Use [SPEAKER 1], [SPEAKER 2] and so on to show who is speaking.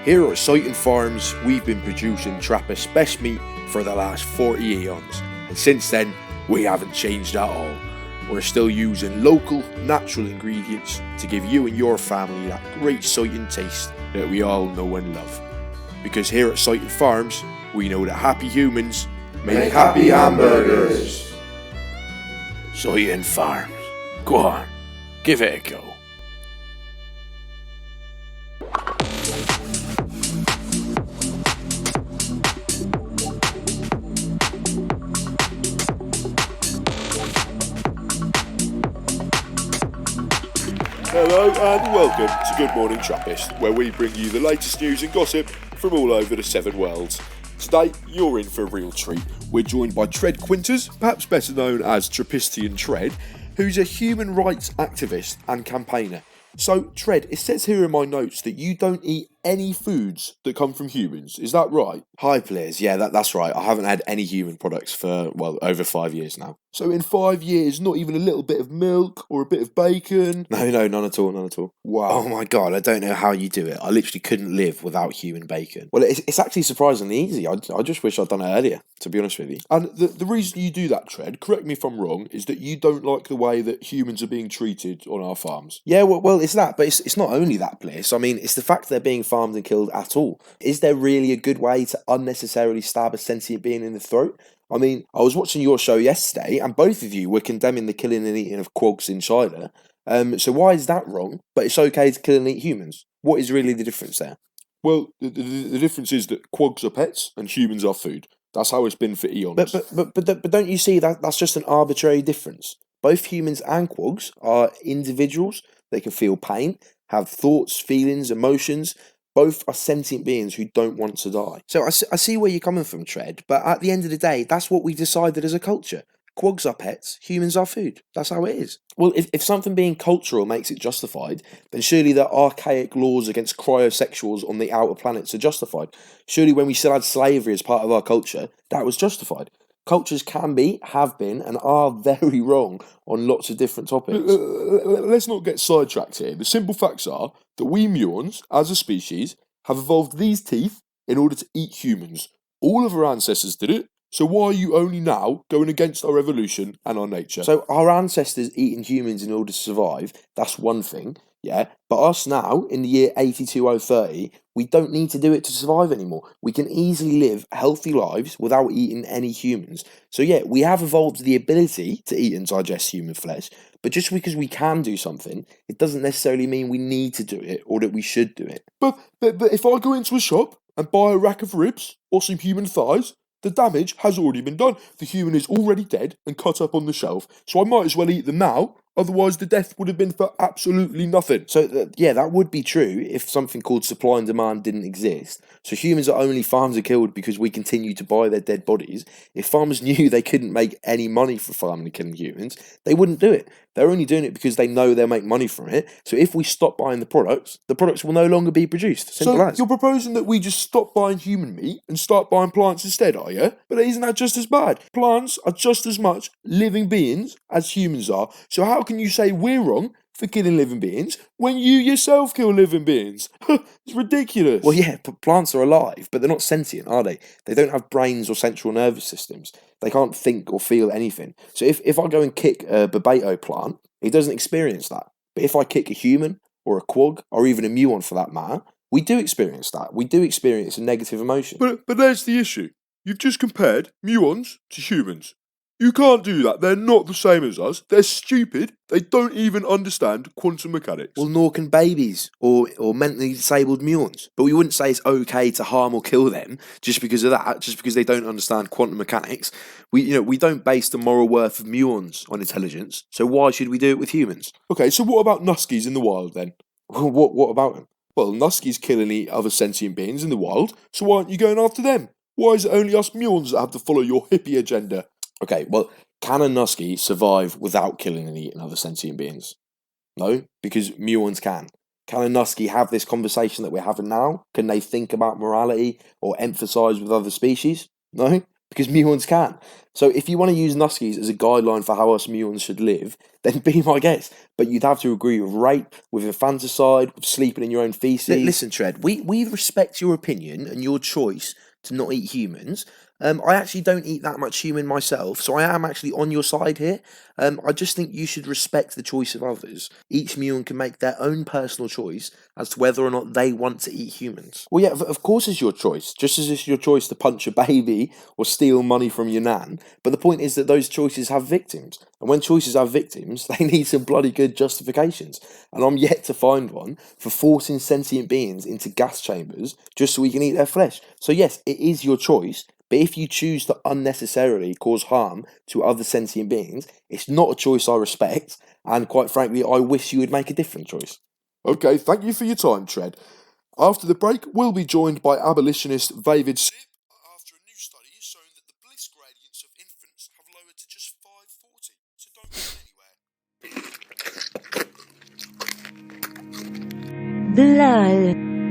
[SPEAKER 1] Here at Sighton Farms, we've been producing Trappist best meat for the last 40 eons, and since then, we haven't changed at all. We're still using local, natural ingredients to give you and your family that great Sighton taste that we all know and love. Because here at Sighton Farms, we know that happy humans make happy hamburgers. Sighton Farms. Go on, give it a go. Hello and welcome to Good Morning Trappist, where we bring you the latest news and gossip from all over the seven worlds. Today, you're in for a real treat. We're joined by Tred Quinters, perhaps better known as Trappistian Tred, who's a human rights activist and campaigner. So, Tred, it says here in my notes that you don't eat any foods that come from humans. Is that right?
[SPEAKER 2] Hi, players. Yeah, that's right. I haven't had any human products for, over 5 years now.
[SPEAKER 1] So in 5 years, not even a little bit of milk or a bit of bacon?
[SPEAKER 2] No, none at all.
[SPEAKER 1] Wow.
[SPEAKER 2] Oh my god, I don't know how you do it. I literally couldn't live without human bacon. Well, it's actually surprisingly easy. I just wish I'd done it earlier, to be honest with you.
[SPEAKER 1] And the reason you do that, Tred, correct me if I'm wrong, is that you don't like the way that humans are being treated on our farms.
[SPEAKER 2] Yeah, well, it's that, but it's not only that, Bliss. I mean, it's the fact they're being farmed and killed at all. Is there really a good way to unnecessarily stab a sentient being in the throat? I mean, I was watching your show yesterday, and both of you were condemning the killing and eating of quags in China. So why is that wrong? But it's okay to kill and eat humans. What is really the difference there?
[SPEAKER 1] Well, the difference is that quags are pets and humans are food. That's how it's been for eons.
[SPEAKER 2] But don't you see that that's just an arbitrary difference? Both humans and quags are individuals. They can feel pain, have thoughts, feelings, emotions. Both are sentient beings who don't want to die. So I see where you're coming from, Tred, but at the end of the day, that's what we've decided as a culture. Quags are pets, humans are food. That's how it is. Well, if something being cultural makes it justified, then surely the archaic laws against cryosexuals on the outer planets are justified. Surely when we still had slavery as part of our culture, that was justified. Cultures can be, have been, and are very wrong on lots of different topics.
[SPEAKER 1] Let's not get sidetracked here. The simple facts are that we muons, as a species, have evolved these teeth in order to eat humans. All of our ancestors did it, so why are you only now going against our evolution and our nature?
[SPEAKER 2] So our ancestors eating humans in order to survive, that's one thing, yeah? But us now, in the year 82030, we don't need to do it to survive anymore. We can easily live healthy lives without eating any humans. So yeah, we have evolved the ability to eat and digest human flesh, but just because we can do something, it doesn't necessarily mean we need to do it or that we should do it.
[SPEAKER 1] But if I go into a shop and buy a rack of ribs or some human thighs, the damage has already been done. The human is already dead and cut up on the shelf, so I might as well eat them now, otherwise the death would have been for absolutely nothing.
[SPEAKER 2] So, yeah, that would be true if something called supply and demand didn't exist. So humans are only farmed and killed because we continue to buy their dead bodies. If farmers knew they couldn't make any money for farming and killing humans, they wouldn't do it. They're only doing it because they know they'll make money from it. So if we stop buying the products will no longer be produced. Simple as.
[SPEAKER 1] You're proposing that we just stop buying human meat and start buying plants instead, are you? But isn't that just as bad? Plants are just as much living beings as humans are. So how can you say we're wrong for killing living beings when you yourself kill living beings? It's ridiculous.
[SPEAKER 2] Well, yeah, plants are alive, but they're not sentient, are they? They don't have brains or central nervous systems. They can't think or feel anything. So if I go and kick a Barbato plant, it doesn't experience that. But if I kick a human or a quag or even a muon for that matter, we do experience that. We do experience a negative emotion.
[SPEAKER 1] But there's the issue. You've just compared muons to humans. You can't do that. They're not the same as us. They're stupid. They don't even understand quantum mechanics.
[SPEAKER 2] Well, nor can babies or mentally disabled muons. But we wouldn't say it's okay to harm or kill them just because of that, just because they don't understand quantum mechanics. We don't base the moral worth of muons on intelligence. So why should we do it with humans?
[SPEAKER 1] Okay, so what about Nuskies in the wild then?
[SPEAKER 2] What about them?
[SPEAKER 1] Well, Nuskies kill and eat other sentient beings in the wild, so why aren't you going after them? Why is it only us muons that have to follow your hippie agenda?
[SPEAKER 2] Okay, well, can a Nusky survive without killing and eating other sentient beings? No, because muons can. Can a Nusky have this conversation that we're having now? Can they think about morality or empathise with other species? No, because muons can. So if you want to use Nuskies as a guideline for how us muons should live, then be my guest. But you'd have to agree with rape, with infanticide, with sleeping in your own feces. Listen, Tread, we respect your opinion and your choice to not eat humans. I actually don't eat that much human myself, so I am actually on your side here. I just think you should respect the choice of others. Each muon can make their own personal choice as to whether or not they want to eat humans. Well, yeah, of course it's your choice, just as it's your choice to punch a baby or steal money from your nan. But the point is that those choices have victims. And when choices have victims, they need some bloody good justifications. And I'm yet to find one for forcing sentient beings into gas chambers just so we can eat their flesh. So yes, it is your choice. But if you choose to unnecessarily cause harm to other sentient beings, it's not a choice I respect, and quite frankly, I wish you would make a different choice.
[SPEAKER 1] Okay, thank you for your time, Tread. After the break, we'll be joined by abolitionist David Sipp after a new study has shown that the bliss gradients of infants have lowered to just 540. So don't go anywhere.
[SPEAKER 3] Bilal.